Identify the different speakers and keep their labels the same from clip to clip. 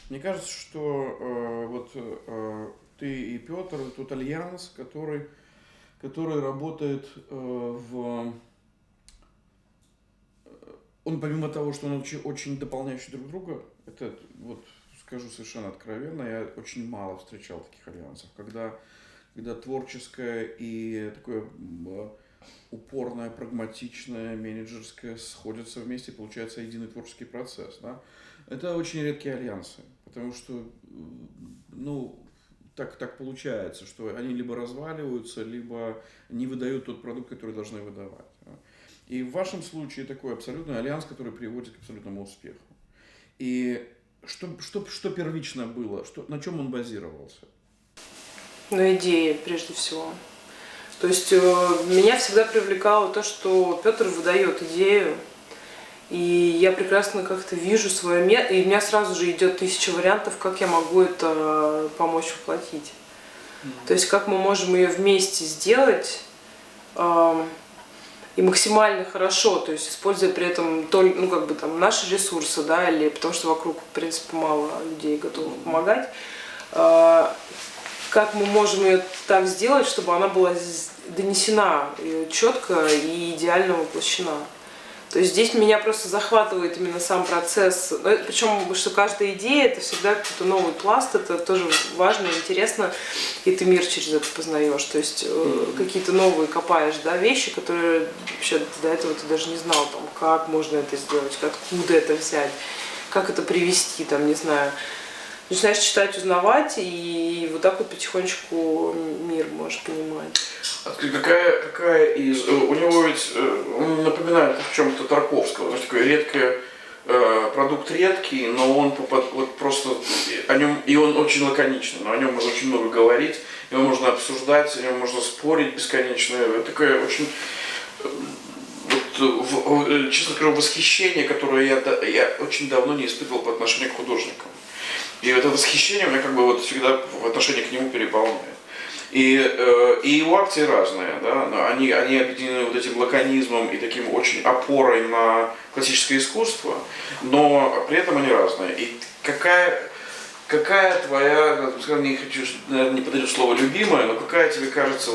Speaker 1: Мне кажется, что ты и Петр, тот альянс, который работает он помимо того, что он очень дополняющий друг друга, это вот скажу совершенно откровенно, я очень мало встречал таких альянсов, когда творческое и такое упорное, прагматичное, менеджерское сходятся вместе, и получается единый творческий процесс. Да? Это очень редкие альянсы, потому что, так получается, что они либо разваливаются, либо не выдают тот продукт, который должны выдавать. Да? И в вашем случае такой абсолютный альянс, который приводит к абсолютному успеху. И что первично было, на чем он базировался?
Speaker 2: На идее, прежде всего. То есть меня всегда привлекало то, что Петр выдает идею, и я прекрасно как-то вижу свое место, и у меня сразу же идет 1000 вариантов, как я могу это помочь воплотить. То есть как мы можем ее вместе сделать и максимально хорошо, то есть используя при этом наши ресурсы, да, или потому что вокруг, в принципе, мало людей готовых помогать. Как мы можем ее так сделать, чтобы она была донесена четко и идеально воплощена. То есть здесь меня просто захватывает именно сам процесс. Причем, что каждая идея это всегда какой-то новый пласт, это тоже важно, интересно, и ты мир через это познаешь. То есть какие-то новые копаешь, да, вещи, которые вообще до этого ты даже не знал, там, как можно это сделать, откуда это взять, как это привести, там, не знаю. Начинаешь читать, узнавать, и вот так вот потихонечку мир можешь понимать.
Speaker 1: Какая из... У него ведь напоминает в чем-то Тарковского, то есть такой продукт редкий, но он просто о нем, и он очень лаконичный, но о нем можно очень много говорить, его можно обсуждать, о нем можно спорить бесконечно. Такое очень... честно скажу, восхищение, которое я очень давно не испытывал по отношению к художникам. И вот это восхищение у меня всегда в отношении к нему переполняет. И его акции разные, да? Они объединены вот этим лаконизмом и таким очень опорой на классическое искусство, но при этом они разные. И какая твоя, не хочу, наверное, не подойду слово любимая, но какая тебе кажется,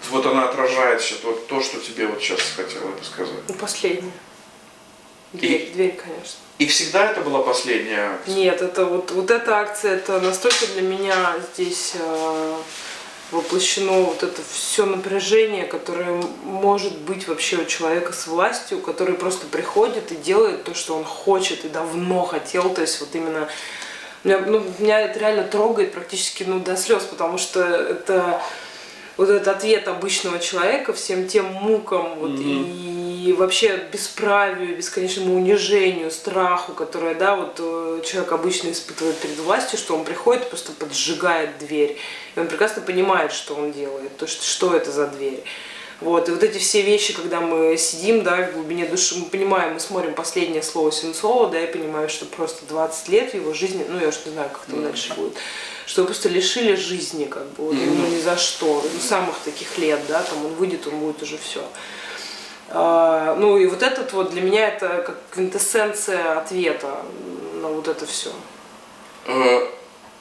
Speaker 1: вот она отражает сейчас то, что тебе вот сейчас хотела бы сказать?
Speaker 2: Последняя. Дверь, конечно.
Speaker 1: И всегда это была последняя акция?
Speaker 2: Нет, это вот эта акция, это настолько для меня здесь воплощено вот это все напряжение, которое может быть вообще у человека с властью, который просто приходит и делает то, что он хочет и давно хотел. То есть вот именно меня это реально трогает практически до слез, потому что это вот этот ответ обычного человека всем тем мукам и вообще бесправию, бесконечному унижению, страху, которое человек обычно испытывает перед властью, что он приходит, просто поджигает дверь. И он прекрасно понимает, что он делает, что это за дверь. И вот эти все вещи, когда мы сидим, да, в глубине души, мы понимаем, мы смотрим последнее слово Сенцова, да, и понимаем, что просто 20 лет в его жизни, я уж не знаю, как там дальше будет, что его просто лишили жизни, ни за что, самых таких лет, да, там он выйдет, он будет уже все. И вот этот для меня это как квинтэссенция ответа на вот это все.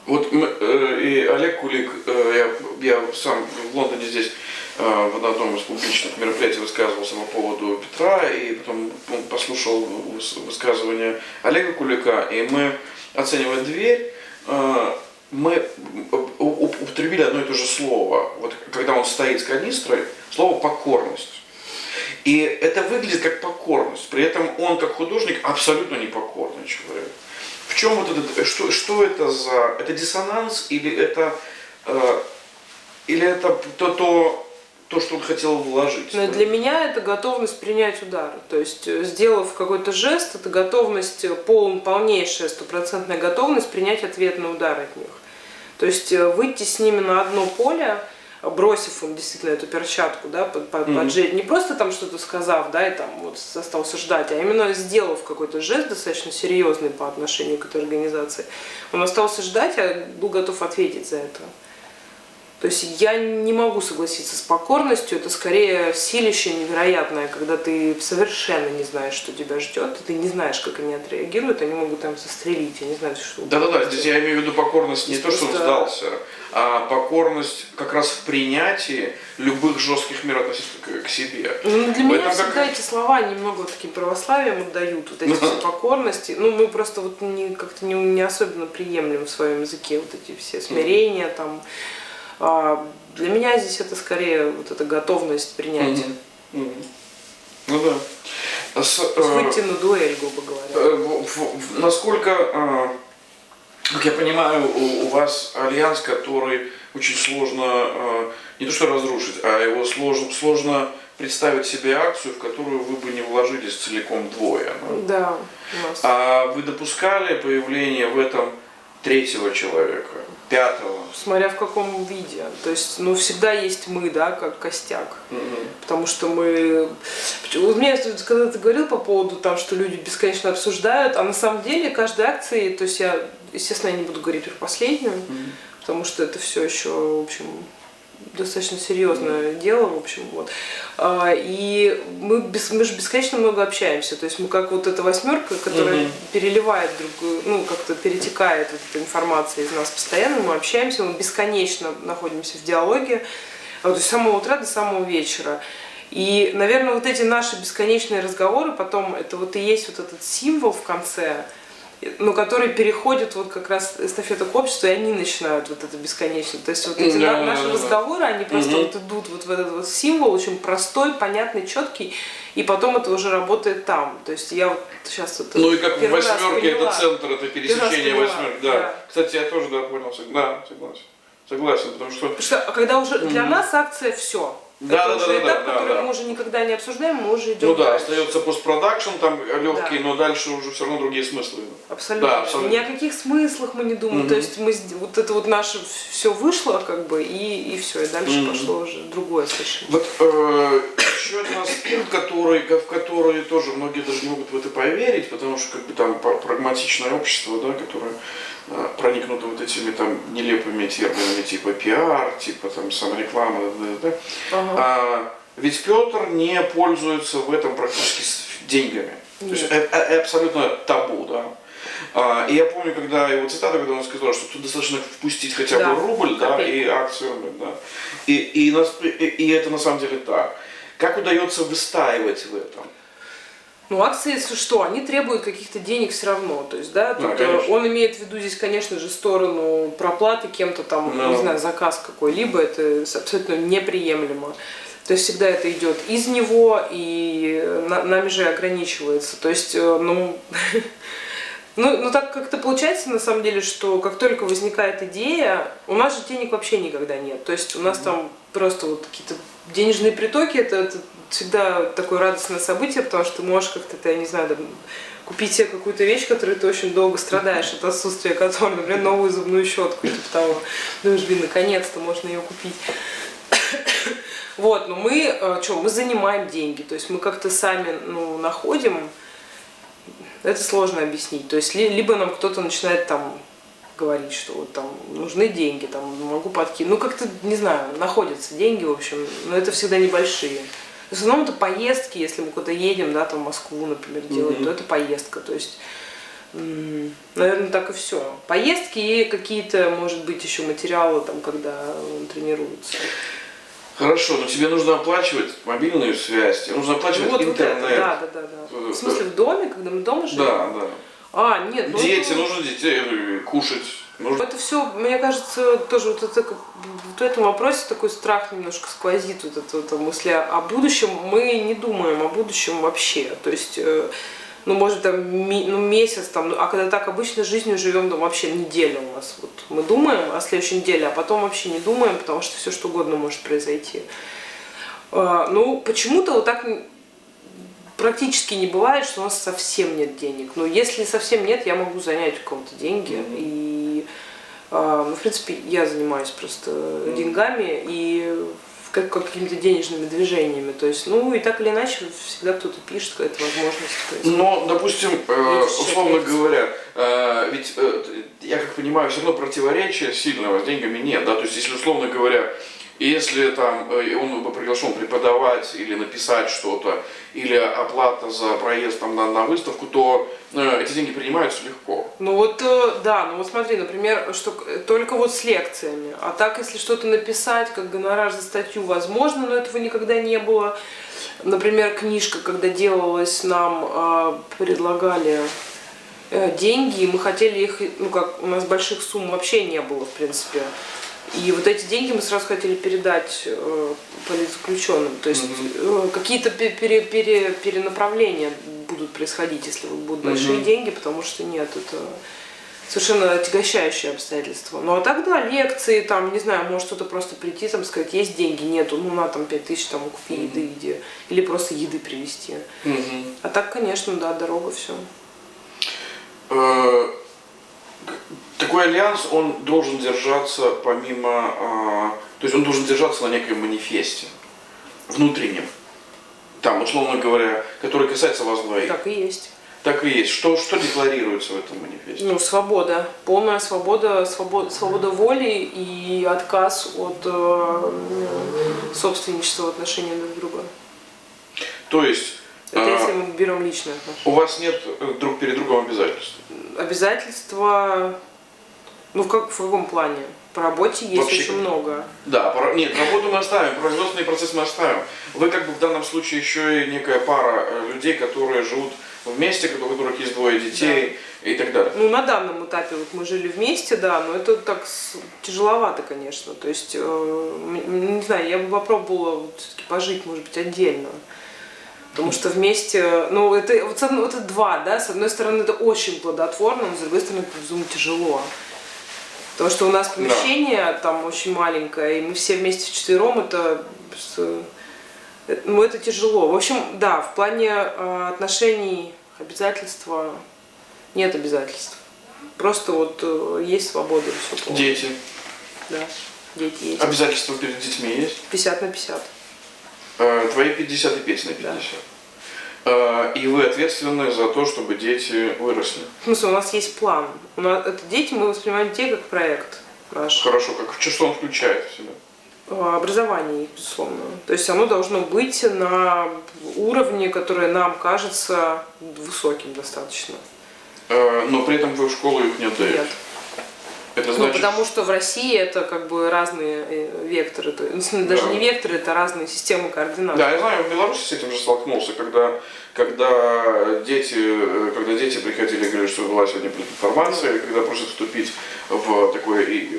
Speaker 1: И Олег Кулик, я сам в Лондоне здесь в одном из публичных мероприятий высказывался по поводу Петра, и потом послушал высказывание Олега Кулика, и мы, оценивая дверь, мы употребили одно и то же слово. Когда он стоит с канистрой, слово «покорность». И это выглядит как покорность, при этом он как художник абсолютно непокорный человек. В чем что это за... Это диссонанс или это то, что он хотел вложить?
Speaker 2: Но для меня это готовность принять удар. То есть, сделав какой-то жест, это готовность, полнейшая, стопроцентная готовность принять ответный удар от них. То есть выйти с ними на одно поле, бросив им действительно эту перчатку, да, поджечь, не просто там что-то сказав, да, и там остался ждать, а именно сделав какой-то жест достаточно серьезный по отношению к этой организации. Он остался ждать, а был готов ответить за это. То есть я не могу согласиться с покорностью, это скорее силище невероятное, когда ты совершенно не знаешь, что тебя ждет, и ты не знаешь, как они отреагируют, они могут там застрелить, я не знаю, что.
Speaker 1: Да-да-да, здесь я имею в виду покорность не то, что он сдался, а покорность как раз в принятии любых жестких мер относительно к себе.
Speaker 2: Ну, для меня всегда эти слова немного вот таким православием отдают, вот эти все покорности. Ну, мы просто вот как-то не особенно приемлем в своем языке вот эти все смирения там. Для меня здесь это скорее вот эта готовность принятия.
Speaker 1: Ну да.
Speaker 2: Выйти на дуэль, грубо говоря.
Speaker 1: Насколько, как я понимаю, у вас альянс, который очень сложно, не то что разрушить, а его сложно представить себе акцию, в которую вы бы не вложились целиком двое.
Speaker 2: Да, у нас.
Speaker 1: А вы допускали появление в этом третьего человека, пятого?
Speaker 2: Смотря в каком виде. То есть, ну, всегда есть мы, да, как костяк. Потому что мы... У меня, когда ты говорил по поводу того, что люди бесконечно обсуждают, а на самом деле каждой акции, то есть я, естественно, я не буду говорить про последнюю, потому что это все еще, в общем, достаточно серьезное дело, в общем, вот. И мы же бесконечно много общаемся, то есть мы как вот эта восьмерка, которая переливает ну, как-то перетекает вот эта информация из нас постоянно, мы общаемся, мы бесконечно находимся в диалоге, вот, с самого утра до самого вечера. И, наверное, вот эти наши бесконечные разговоры потом, это вот и есть вот этот символ в конце, но который переходит вот как раз эстафету к обществу, и они начинают вот это бесконечно. То есть вот эти наши разговоры, они просто вот идут вот в этот вот символ, очень простой, понятный, четкий, и потом это уже работает там. То есть я вот сейчас это
Speaker 1: ну и как в восьмерке
Speaker 2: это
Speaker 1: центр, это пересечение восьмерки. Да. Кстати, я тоже понял, да, согласен, потому что
Speaker 2: когда уже для нас акция все. Это уже этап, который мы уже никогда не обсуждаем, мы уже идем.
Speaker 1: Ну да,
Speaker 2: дальше.
Speaker 1: Остается постпродакшн, там легкий, но дальше уже все равно другие смыслы.
Speaker 2: Абсолютно.
Speaker 1: Да, абсолютно.
Speaker 2: Ни о каких смыслах мы не думаем. То есть мы вот это вот наше все вышло, как бы, и все, и дальше пошло уже другое совершенно.
Speaker 1: Вот еще один аспект, в который тоже многие даже не могут в это поверить, потому что как бы там прагматичное общество, да, которое проникнуто вот этими там нелепыми терминами типа пиар, типа там самореклама, да. Ведь Петр не пользуется в этом практически деньгами. То есть это абсолютно табу, да. И я помню, когда его цитата, когда он сказал, что тут достаточно впустить хотя бы рубль, да, и акцию, да. И это на самом деле так. Как удается выстаивать в этом?
Speaker 2: Ну, акции, если что, они требуют каких-то денег все равно. То есть, да, тут он имеет в виду здесь, конечно же, сторону проплаты кем-то там, не знаю, заказ какой-либо, это абсолютно неприемлемо. То есть всегда это идет из него и нами же ограничивается. То есть, ну так как-то получается на самом деле, что как только возникает идея, у нас же денег вообще никогда нет. То есть у нас там просто вот какие-то денежные притоки, это всегда такое радостное событие, потому что ты можешь как-то, я не знаю, купить себе какую-то вещь, которой ты очень долго страдаешь от отсутствия которой, например, новую зубную щетку, типа того. Думаешь, блин, наконец-то можно ее купить. Вот, но мы занимаем деньги, то есть мы как-то сами находим, это сложно объяснить. То есть либо нам кто-то начинает там говорить, что вот там нужны деньги, там могу подкинуть. Ну как-то, не знаю, находятся деньги, в общем, но это всегда небольшие. В основном это поездки, если мы куда-то едем, да, там в Москву, например, делать, то это поездка. То есть, наверное, так и все. Поездки и какие-то, может быть, еще материалы, там, когда он тренируется.
Speaker 1: Хорошо, но тебе нужно оплачивать мобильную связь, тебе нужно оплачивать интернет.
Speaker 2: Вот это, да. В смысле, в доме, когда мы дома живем?
Speaker 1: Да.
Speaker 2: Нет.
Speaker 1: Дети, нужно детей кушать.
Speaker 2: Это все, мне кажется, тоже вот в этом вопросе такой страх немножко сквозит, вот эта мысль о будущем. Мы не думаем о будущем вообще. То есть, может там месяц, там, а когда так обычно жизнью живем, там вообще неделя у нас. Вот мы думаем о следующей неделе, а потом вообще не думаем, потому что все что угодно может произойти. Почему-то вот так практически не бывает, что у нас совсем нет денег. Но если совсем нет, я могу занять у кого-то деньги. И, в принципе, я занимаюсь просто деньгами. И как какими-то денежными движениями. То есть, ну и так или иначе, всегда кто-то пишет, какая-то возможность.
Speaker 1: Но, допустим, условно говоря, ведь я как понимаю, все равно противоречия сильного с деньгами нет, да, то есть если условно говоря, если там он бы приглашен преподавать или написать что-то, или оплата за проезд там, на выставку, то эти деньги принимаются легко.
Speaker 2: Ну вот, да, ну вот смотри, например, что только вот с лекциями. А так, если что-то написать, как гонорар за статью, возможно, но этого никогда не было. Например, книжка, когда делалась, нам предлагали деньги, и мы хотели их, ну как, у нас больших сумм вообще не было, в принципе. И вот эти деньги мы сразу хотели передать политзаключенным. То есть какие-то перенаправления будут происходить, если будут большие деньги, потому что нет, это совершенно отягощающее обстоятельство. Ну а тогда лекции, там, не знаю, может кто-то просто прийти, там, сказать, есть деньги, нету, ну на там 5000, там, купи еды, иди. Или просто еды привезти. А так, конечно, да, дорога, все.
Speaker 1: Такой альянс, он должен держаться помимо, то есть он должен держаться на некоем манифесте, внутреннем, там, условно говоря, который касается вас двоих.
Speaker 2: Так и есть.
Speaker 1: Так и есть. Что декларируется в этом манифесте?
Speaker 2: Ну, свобода. Полная свобода, свобода воли и отказ от собственничества в отношении друг друга.
Speaker 1: То есть...
Speaker 2: Это если мы берем личные отношения.
Speaker 1: У вас нет друг перед другом обязательств?
Speaker 2: Обязательства, ну в каком плане? По работе есть
Speaker 1: вообще
Speaker 2: очень много.
Speaker 1: Да, нет, работу мы оставим, производственный процесс мы оставим. Вы как бы в данном случае еще и некая пара людей, которые живут вместе, у которых есть двое детей, да, и так далее.
Speaker 2: Ну на данном этапе вот мы жили вместе, да, но это так тяжеловато, конечно. То есть, не знаю, я бы попробовала вот все-таки пожить, может быть, отдельно. Потому что вместе, ну это два, да, с одной стороны это очень плодотворно, но с другой стороны это безумно тяжело. Потому что у нас помещение там очень маленькое, и мы все вместе вчетвером, это тяжело. В общем, да, в плане отношений, обязательства нет обязательств. Просто вот есть свобода и все.
Speaker 1: Дети.
Speaker 2: Да, дети есть.
Speaker 1: Обязательства перед детьми есть?
Speaker 2: 50/50.
Speaker 1: Твои 50 и Петя на 50. Да. И вы ответственны за то, чтобы дети выросли.
Speaker 2: В смысле, у нас есть план. Это дети, мы воспринимаем детей как проект наш.
Speaker 1: Хорошо, что он включает в себя?
Speaker 2: Образование, безусловно. То есть оно должно быть на уровне, который нам кажется высоким достаточно.
Speaker 1: Но при этом вы в школу их не отдаете?
Speaker 2: Нет.
Speaker 1: Это значит...
Speaker 2: потому что в России это как бы разные векторы, даже не векторы, это разные системы координат.
Speaker 1: Да, я знаю, в Беларуси с этим же столкнулся, когда дети приходили и говорили, что была сегодня политинформация, когда просят вступить в такой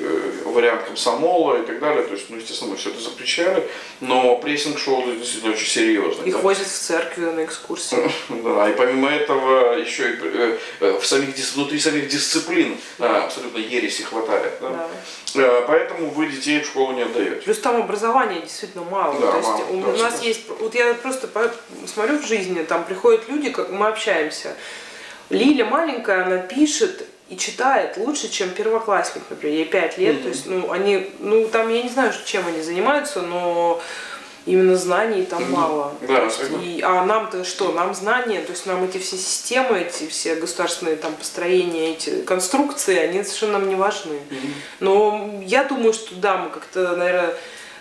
Speaker 1: вариант комсомола и так далее, то есть, ну, естественно, мы все это запрещали, но прессинг шел действительно очень серьезный.
Speaker 2: Их возят в церкви на экскурсии.
Speaker 1: Да, и помимо этого еще и внутри самих дисциплин абсолютно ереси хватает. Да? Да. Поэтому вы детей в школу не отдаете.
Speaker 2: Плюс там образования действительно мало.
Speaker 1: Да,
Speaker 2: то есть
Speaker 1: мало,
Speaker 2: у нас есть. Вот я просто смотрю в жизни, там приходят люди, как мы общаемся. Лиля маленькая, она пишет и читает лучше, чем первоклассник, например, ей 5 лет. То есть, там я не знаю, чем они занимаются, но именно знаний там мало.
Speaker 1: Да,
Speaker 2: а нам-то что? Нам знания, то есть нам эти все системы, эти все государственные там построения, эти конструкции, они совершенно нам не важны. Но я думаю, что да, мы как-то, наверное,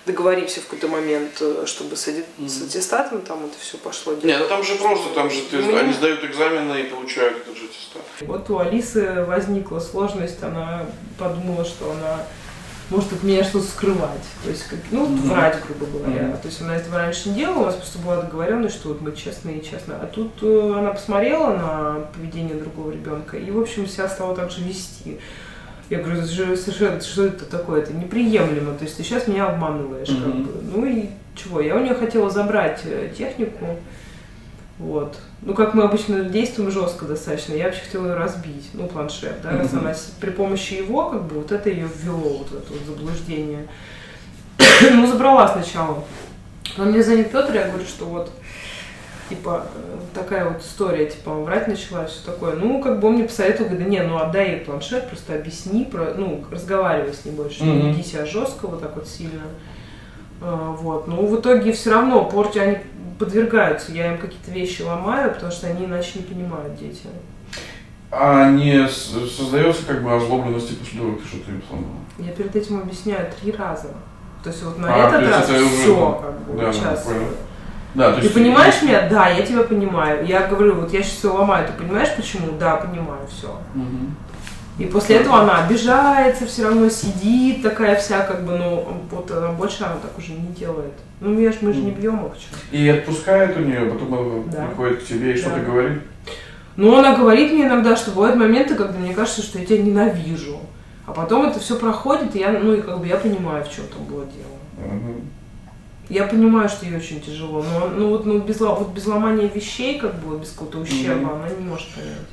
Speaker 2: договоримся в какой-то момент, чтобы с аттестатом там это все пошло.
Speaker 1: Нет, ну там же просто, они сдают экзамены и получают этот же аттестат.
Speaker 2: Вот у Алисы возникла сложность, она подумала, что она может от меня что-то скрывать, то есть, врать, грубо говоря. То есть она этого раньше не делала, у нас просто была договоренность, что вот мы честные и честно. А тут она посмотрела на поведение другого ребенка и, в общем, себя стала так же вести. Я говорю, это же совершенно, что это такое, это неприемлемо, то есть ты сейчас меня обманываешь, как бы. Ну и чего, я у нее хотела забрать технику, вот. Ну, как мы обычно действуем жестко достаточно, я вообще хотела ее разбить, планшет, да, раз она при помощи его, как бы, вот это ее ввело, вот это вот заблуждение. Забрала сначала. Он мне звонит Петр, я говорю, что вот, типа, такая вот история, типа, врать начала, все такое. Он мне посоветовал, говорит, отдай ей планшет, просто объясни, разговаривай с ней больше, не веди себя жестко, вот так вот сильно. Вот. Но в итоге все равно порче они подвергаются, я им какие-то вещи ломаю, потому что они иначе не понимают, дети.
Speaker 1: А не создается как бы озлобленности после того, как что-то им сломало?
Speaker 2: Я перед этим объясняю 3 раза. То есть вот на
Speaker 1: то
Speaker 2: этот
Speaker 1: есть
Speaker 2: раз
Speaker 1: это уже-
Speaker 2: все как бы
Speaker 1: Да,
Speaker 2: участвую.
Speaker 1: понял. Да, то
Speaker 2: Ты
Speaker 1: есть
Speaker 2: понимаешь меня? Да, я тебя понимаю. Я говорю, вот я сейчас все ломаю, ты понимаешь почему? Да, понимаю, все.
Speaker 1: Мгм.
Speaker 2: И после этого она обижается, все равно сидит такая вся, как бы, ну, вот она больше она так уже не делает. Ну, мы же не бьем их, что.
Speaker 1: И отпускает у нее, потом она
Speaker 2: Да.
Speaker 1: приходит к тебе и что-то
Speaker 2: Да.
Speaker 1: говорит.
Speaker 2: Ну, она говорит мне иногда, что бывают моменты, когда мне кажется, что я тебя ненавижу. А потом это все проходит, и я, ну, и как бы я понимаю, в чем там было дело.
Speaker 1: Мгм.
Speaker 2: Я понимаю, что ей очень тяжело, но без ломания вещей, как бы, без какого-то ущерба, она не может понять.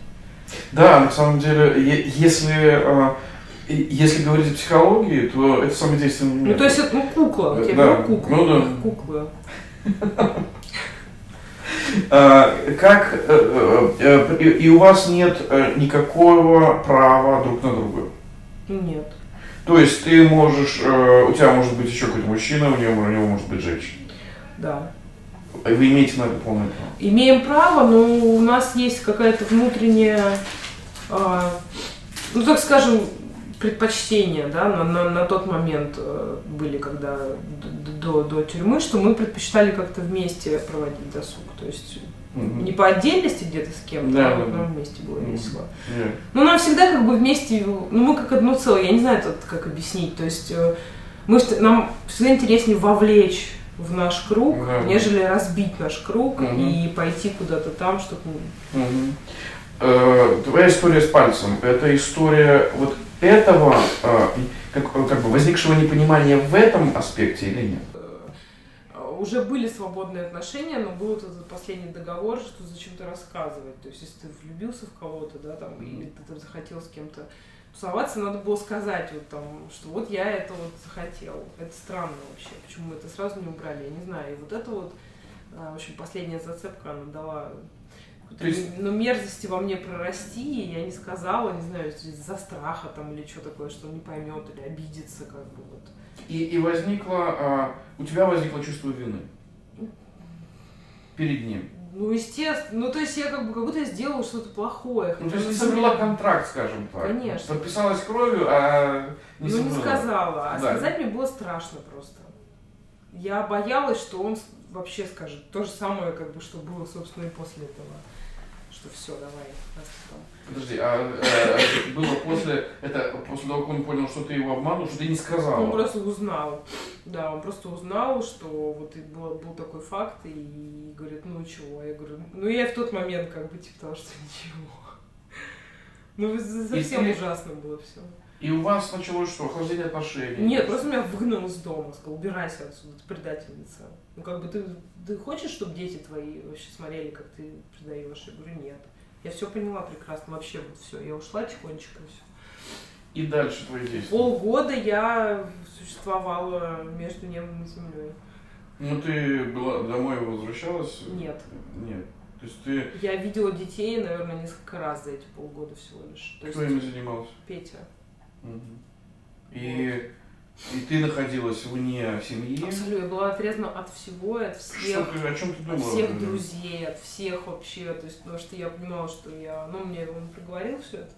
Speaker 1: Да, на самом деле, если говорить о психологии, то это самый действенный метод.
Speaker 2: Ну, то есть, это, ну, кукла, у тебя
Speaker 1: Да,
Speaker 2: беру куклу,
Speaker 1: ну да.
Speaker 2: куклы.
Speaker 1: И у вас нет никакого права друг на друга.
Speaker 2: Нет.
Speaker 1: То есть ты можешь, у тебя может быть еще какой-то мужчина, у него может быть женщина.
Speaker 2: Да.
Speaker 1: Вы имеете на это полное право.
Speaker 2: Имеем право, но у нас есть какая-то внутренняя, ну, так скажем, предпочтения, да, на тот момент были, когда до тюрьмы, что мы предпочитали как-то вместе проводить досуг. То есть не по отдельности где-то с кем-то,
Speaker 1: Да,
Speaker 2: а вот
Speaker 1: да,
Speaker 2: нам вместе было весело.
Speaker 1: Yeah.
Speaker 2: Но нам всегда как бы вместе, ну мы как одно целое, я не знаю тут как объяснить. То есть нам всегда интереснее вовлечь в наш круг, нежели разбить наш круг и пойти куда-то там, чтобы...
Speaker 1: Твоя история с пальцем, это история вот этого, как бы возникшего непонимания в этом аспекте или нет?
Speaker 2: Уже были свободные отношения, но был вот этот последний договор, что зачем-то рассказывать. То есть, если ты влюбился в кого-то, да, там, или ты там захотел с кем-то тусоваться, надо было сказать, вот там, что вот я это вот захотел. Это странно вообще, почему мы это сразу не убрали, я не знаю. И вот это вот, в общем, последняя зацепка, она дала ну, мерзости во мне прорасти, и я не сказала, не знаю, из-за страха там или что такое, что он не поймет или обидится, как бы вот.
Speaker 1: И у тебя возникло чувство вины перед ним.
Speaker 2: Ну, естественно, ну, то есть я как будто я сделала что-то плохое.
Speaker 1: Ну, то есть ты соблюла контракт, скажем так.
Speaker 2: Конечно.
Speaker 1: Подписалась кровью, а не соблюла.
Speaker 2: Ну, не сказала, а
Speaker 1: да.
Speaker 2: сказать мне было страшно просто. Я боялась, что он вообще скажет то же самое, как бы, что было, собственно, и после этого. Что все, давай, наступим.
Speaker 1: Подожди, было после того, как он понял, что ты его обманул, что ты не сказала?
Speaker 2: Он просто узнал. Да, он просто узнал, что вот был такой факт, и говорит, ну чего? Я говорю, ну я в тот момент как бы типа того, что ничего. Ну совсем ужасно было все.
Speaker 1: И у вас началось что, охлаждение отношений?
Speaker 2: Нет, просто меня выгнал из дома, сказал, убирайся отсюда, ты предательница. Ну как бы ты хочешь, чтобы дети твои вообще смотрели, как ты предаешь? Я говорю, нет. Я все поняла прекрасно, вообще вот все. Я ушла тихонечко и все.
Speaker 1: И дальше твои действия?
Speaker 2: Полгода я существовала между небом и землей.
Speaker 1: Ну ты домой возвращалась?
Speaker 2: Нет.
Speaker 1: Нет. То есть ты...
Speaker 2: Я видела детей, наверное, несколько раз за эти полгода всего лишь. То
Speaker 1: Кто
Speaker 2: есть
Speaker 1: ими занимался?
Speaker 2: Петя.
Speaker 1: И ты находилась вне семьи?
Speaker 2: Абсолютно. Я была отрезана от всего, от всех.
Speaker 1: О чем ты думала?
Speaker 2: От всех друзей, от всех вообще. То есть, потому что я понимала, что мне он проговорил все это,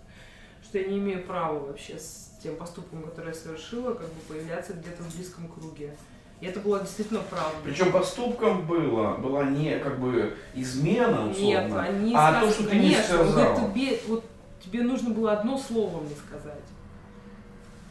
Speaker 2: что я не имею права вообще с тем поступком, который я совершила, как бы появляться где-то в близком круге. И это была действительно правда.
Speaker 1: Причем поступком была не как бы измена, условно,
Speaker 2: нет, они
Speaker 1: а то, что ты не сказала.
Speaker 2: Тебе нужно было одно слово мне сказать.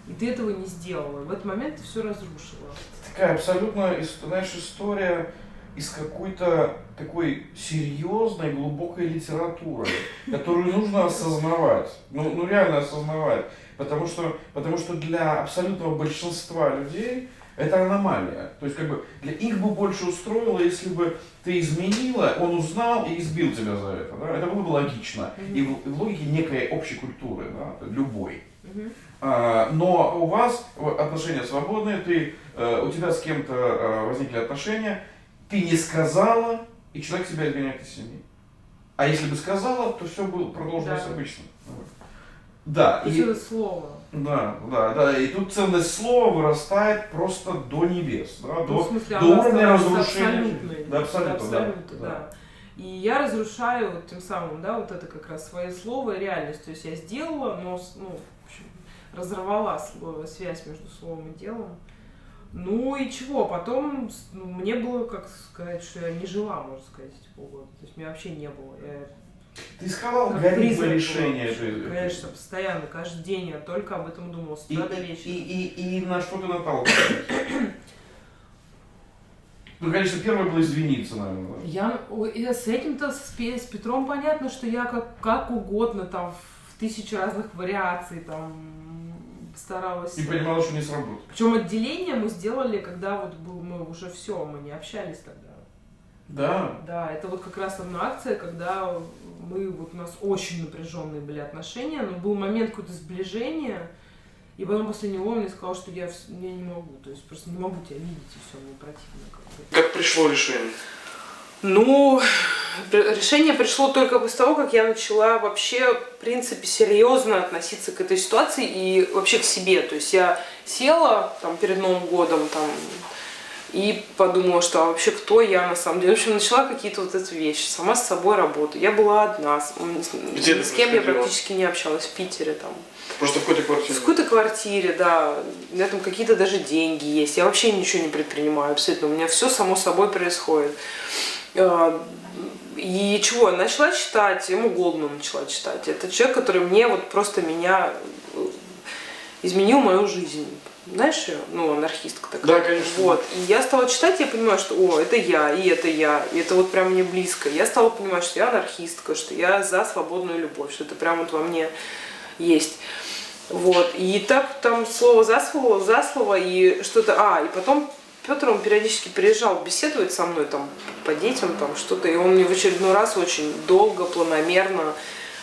Speaker 2: И ты этого не сделала. В этот момент ты все разрушила.
Speaker 1: Такая абсолютно, знаешь, история из какой-то такой серьезной, глубокой литературы, которую нужно осознавать. Ну реально осознавать. Потому что для абсолютного большинства людей это аномалия. То есть, как бы, для их бы больше устроило, если бы ты изменила, он узнал и избил тебя за это. Да? Это было бы логично. И в логике некой общей культуры, да? Любой. Но у вас отношения свободные, у тебя с кем-то возникли отношения, ты не сказала, и человек тебя изгоняет из семьи. А если бы сказала, то все было продолжилось обычно.
Speaker 3: Да,
Speaker 2: То есть это слово.
Speaker 3: да, и тут ценность слова вырастает просто до небес, да,
Speaker 2: Ну, в смысле,
Speaker 3: до
Speaker 2: она
Speaker 3: уровня
Speaker 2: становится
Speaker 3: разрушения.
Speaker 2: абсолютной.
Speaker 3: Да, абсолютно,
Speaker 2: Абсолютно,
Speaker 3: да.
Speaker 2: да. И я разрушаю вот тем самым, да, вот это как раз свое слово и реальность. То есть я сделала, но, ну, в общем, разорвала связь между словом и делом. Ну и чего, потом ну, мне было, как сказать, что я не жила, можно сказать, эти полгода. То есть меня вообще не было. Я
Speaker 3: Ты искала
Speaker 2: как
Speaker 3: алгоритмы
Speaker 2: призрак была.
Speaker 3: решения этой.
Speaker 2: Конечно, постоянно, каждый день я только об этом думала, с утра до вечера.
Speaker 3: И на что ты наталкивалась? Ну, конечно, первое было извиниться, наверное.
Speaker 2: С этим-то, с Петром понятно, что я как угодно, там, в 1000 разных вариаций, там, старалась.
Speaker 3: И понимала, что не сработает.
Speaker 2: Причем отделение мы сделали, когда вот мы уже все, мы не общались тогда.
Speaker 3: Да.
Speaker 2: Да, это вот как раз одна акция, когда у нас очень напряженные были отношения, но был момент какое-то сближения, и потом после него он мне сказал, что я не могу, то есть просто не могу тебя видеть, и все, мне противно как-то.
Speaker 1: Как пришло решение?
Speaker 2: Ну, решение пришло только после того, как я начала вообще, в принципе, серьезно относиться к этой ситуации и вообще к себе. То есть я села там перед Новым годом там, и подумала, что вообще кто я на самом деле. В общем, начала какие-то вот эти вещи, сама с собой работаю. Я была одна,
Speaker 1: Где
Speaker 2: ни с кем я
Speaker 1: происходило?
Speaker 2: практически не общалась, в Питере там.
Speaker 1: Просто в какой-то квартире?
Speaker 2: В какой-то квартире, да. У меня там какие-то даже деньги есть. Я вообще ничего не предпринимаю абсолютно. У меня все само собой происходит. И чего? Я начала читать, Эмму Голдман начала читать. Это человек, который мне вот просто меня изменил мою жизнь. Знаешь ее? Ну, анархистка такая.
Speaker 1: Да, конечно.
Speaker 2: Вот. И я стала читать, и я понимаю, что это я, и это вот прям мне близко. Я стала понимать, что я анархистка, что я за свободную любовь, что это прям вот во мне есть. Вот. И так там слово за слово, и что-то. И потом Петр, он периодически приезжал беседовать со мной там по детям, там что-то, и он мне в очередной раз очень долго, планомерно,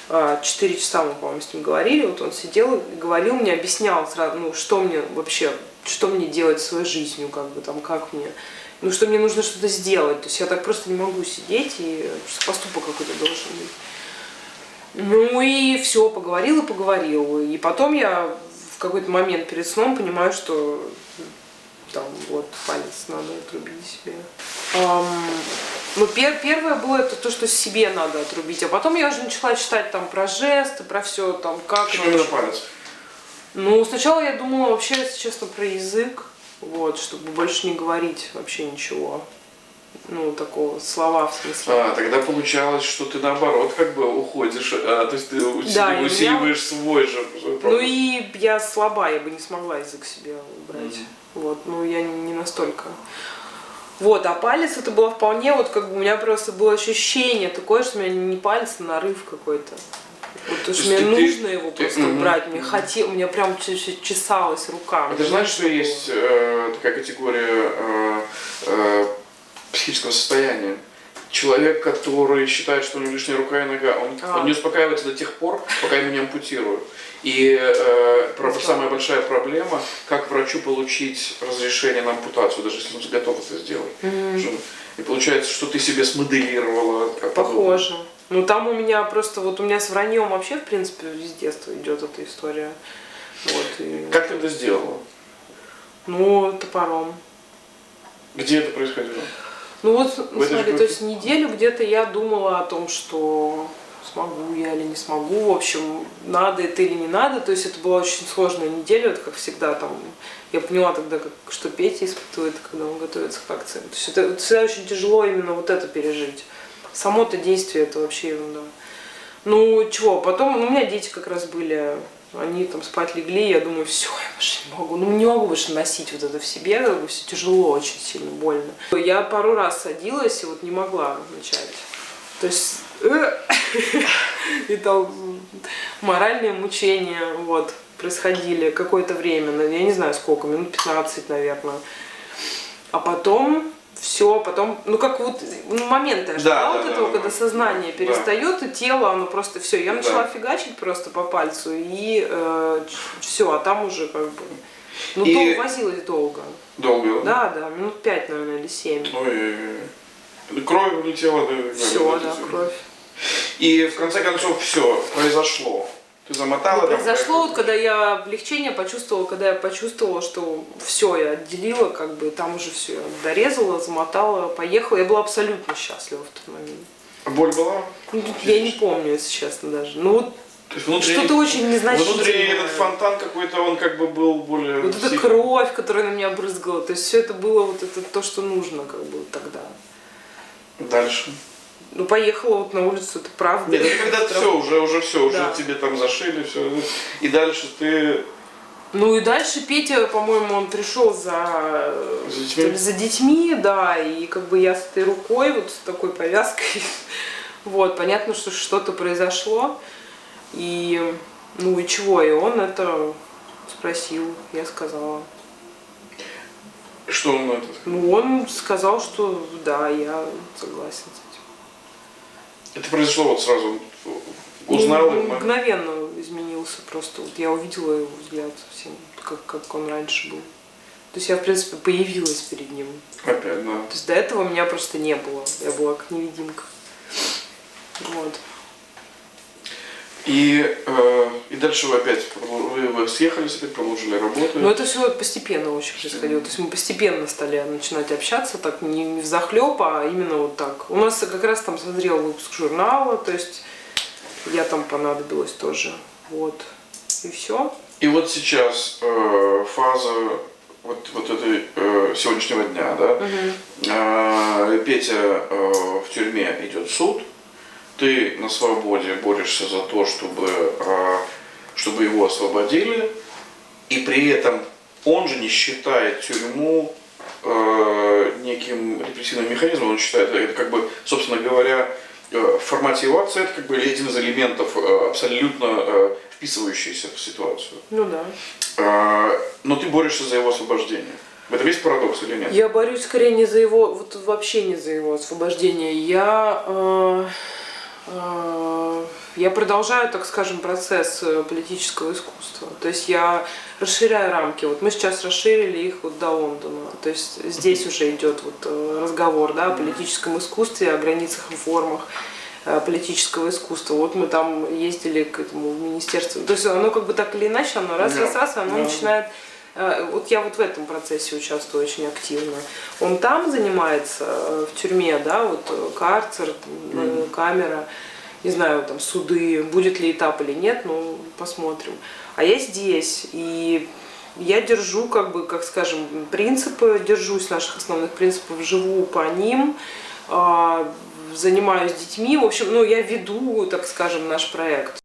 Speaker 2: 4 часа мы, по-моему, с ним говорили, вот он сидел и говорил мне, объяснял сразу, ну, что мне вообще, что мне делать своей жизнью, как бы там, как мне, ну, что мне нужно что-то сделать, то есть я так просто не могу сидеть, и поступок какой-то должен быть. Ну и все, поговорил, и потом я в какой-то момент перед сном понимаю, что там вот палец надо отрубить себе. Ну, первое было это то, что себе надо отрубить, а потом я уже начала читать там про жесты, про все там как.
Speaker 1: Почему именно палец?
Speaker 2: Ну, сначала я думала вообще, если честно, про язык, вот, чтобы больше не говорить вообще ничего. Ну, такого слова в смысле.
Speaker 1: Тогда получалось, что ты наоборот как бы уходишь, то есть ты усиливаешь свой же.
Speaker 2: Ну и я слаба, я бы не смогла язык себе убрать. Вот, ну я не настолько. Вот, а палец это было вполне, вот как бы у меня просто было ощущение такое, что у меня не палец, а нарыв какой-то. Вот, потому что мне нужно его просто убрать, у меня прям чесалась рука.
Speaker 1: А ты знаешь, что есть такая категория психического состояния? Человек, который считает, что у него лишняя рука и нога, он не успокаивается до тех пор, пока ему не ампутируют. И самая большая проблема, как врачу получить разрешение на ампутацию, даже если он готов это сделать. И получается, что ты себе смоделировала.
Speaker 2: Похоже. Ну там у меня просто, вот у меня с враньем вообще, в принципе, с детства идет эта история. Вот, и...
Speaker 1: Как ты это сделала?
Speaker 2: Ну, топором.
Speaker 1: Где это происходило?
Speaker 2: Ну вот, смотри, то есть неделю где-то я думала о том, что смогу я или не смогу, в общем, надо это или не надо, то есть это была очень сложная неделя, вот как всегда там, я поняла тогда, что Петя испытывает, когда он готовится к акциям, то есть это всегда очень тяжело именно вот это пережить, само-то действие это вообще ерунда. Ну чего, потом, у меня дети как раз были, они там спать легли, я думаю, все, я больше не могу, не могу больше носить вот это в себе, как бы все тяжело, очень сильно больно. Я пару раз садилась и вот не могла начать. То есть и там моральные мучения вот, происходили какое-то время, я не знаю сколько, минут 15, наверное. А потом все, ну как вот моменты этого, когда сознание перестает, и тело, оно просто все. Я начала фигачить просто по пальцу, и все, а там уже как бы. Ну, то возилась долго.
Speaker 1: Долго?
Speaker 2: Да, минут 5, наверное, или 7.
Speaker 1: Ой, кровь улетела, да?
Speaker 2: Все, да, кровь.
Speaker 1: И в конце концов все произошло. Ты замотала там?
Speaker 2: Произошло, вот, когда я облегчение почувствовала, когда я почувствовала, что все, я отделила, как бы там уже все, я дорезала, замотала, поехала. Я была абсолютно счастлива в тот момент.
Speaker 1: А боль была?
Speaker 2: Ну, тут я не помню, если честно, даже. Ну вот
Speaker 1: То есть внутренний,
Speaker 2: что-то очень незначительное.
Speaker 1: внутри этот фонтан какой-то, он как бы был более...
Speaker 2: Вот эта кровь, которая на меня брызгала, то есть все это было вот это то, что нужно, как бы тогда.
Speaker 1: Дальше.
Speaker 2: Ну, поехала вот на улицу, это правда.
Speaker 1: Нет, это когда все, уже все, уже
Speaker 2: Да.
Speaker 1: тебе там зашили, все. И дальше ты...
Speaker 2: Ну и дальше Петя, по-моему, он пришел за
Speaker 1: детьми?
Speaker 2: то ли за детьми, да, и как бы я с этой рукой, вот с такой повязкой, вот, понятно, что что-то произошло, и, ну и чего, и он это спросил, я сказала.
Speaker 1: Что он на это?
Speaker 2: Ну, он сказал, что да, я согласен с этим.
Speaker 1: Это произошло вот сразу, узнал
Speaker 2: Ну,
Speaker 1: и
Speaker 2: мгновенно изменился просто, вот я увидела его взгляд совсем, как он раньше был. То есть я, в принципе, появилась перед ним.
Speaker 1: опять, да.
Speaker 2: То есть до этого меня просто не было. Я была как невидимка. Вот.
Speaker 1: И дальше вы опять вы съехались, опять продолжили работу.
Speaker 2: Но это все постепенно очень происходило. То есть мы постепенно стали начинать общаться, так не взахлеб, а именно вот так. У нас как раз там созрел выпуск журнала, то есть я там понадобилась тоже. Вот. И все.
Speaker 1: И вот сейчас фаза вот этой сегодняшнего дня, да? Петя в тюрьме, идет суд. Ты на свободе борешься за то, чтобы его освободили, и при этом он же не считает тюрьму неким репрессивным механизмом, он считает это как бы, собственно говоря, в формате его акции это как бы один из элементов, абсолютно вписывающийся в ситуацию.
Speaker 2: Ну да.
Speaker 1: Но ты борешься за его освобождение. В этом есть парадокс или нет?
Speaker 2: Я борюсь скорее не за его, вот вообще не за его освобождение. Я продолжаю, так скажем, процесс политического искусства. То есть я расширяю рамки. Вот мы сейчас расширили их вот до Лондона. То есть здесь уже идет вот разговор, да, о политическом искусстве, о границах и формах политического искусства. Вот мы там ездили к этому в министерство. То есть оно как бы так или иначе, оно раз, оно начинает... Вот я вот в этом процессе участвую очень активно. Он там занимается, в тюрьме, да, вот карцер, камера, не знаю, там суды, будет ли этап или нет, ну, посмотрим. А я здесь, и я держу, как бы, как скажем, принципы, держусь наших основных принципов, живу по ним, занимаюсь детьми, в общем, ну, я веду, так скажем, наш проект.